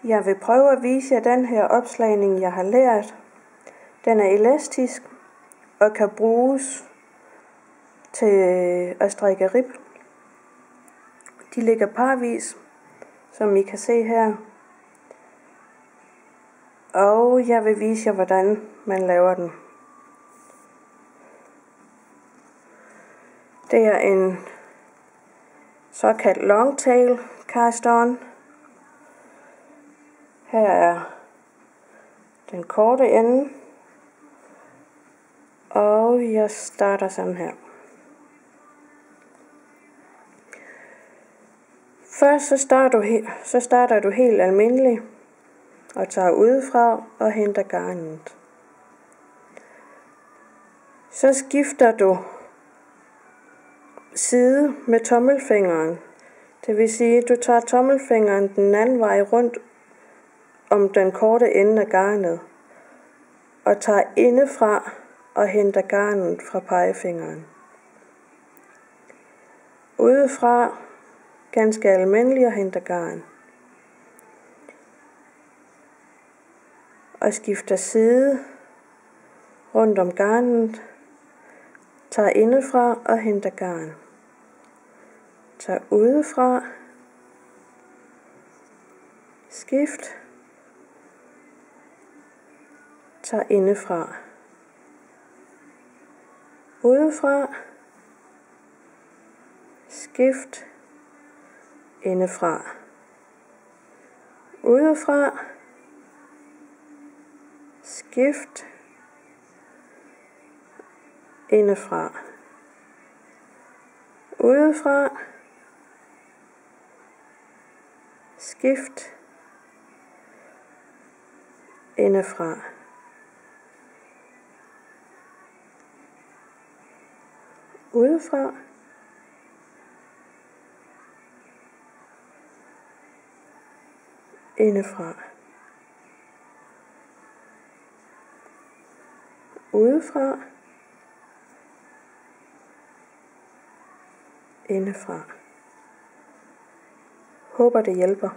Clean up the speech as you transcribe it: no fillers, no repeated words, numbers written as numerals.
Jeg vil prøve at vise jer den her opslagning, jeg har lært. Den er elastisk og kan bruges til at strikke rib. De ligger parvis, som I kan se her. Og jeg vil vise jer, hvordan man laver den. Det er en såkaldt longtail cast on. Her er den korte ende, og jeg starter sådan her. Først så starter du helt almindeligt og tager udefra og henter garnet. Så skifter du side med tommelfingeren. Det vil sige, at du tager tommelfingeren den anden vej rundt om den korte ende af garnet og tager indefra og henter garnet fra pegefingeren. Udefra ganske almindeligt og henter garn. Og skifter side rundt om garnet, tager indefra og henter garn. Tager udefra, skift, tager indefra, udefra, skift, indefra, udefra, skift, indefra, udefra, skift, indefra, udefra, indefra, udefra, indefra. Håber det hjælper.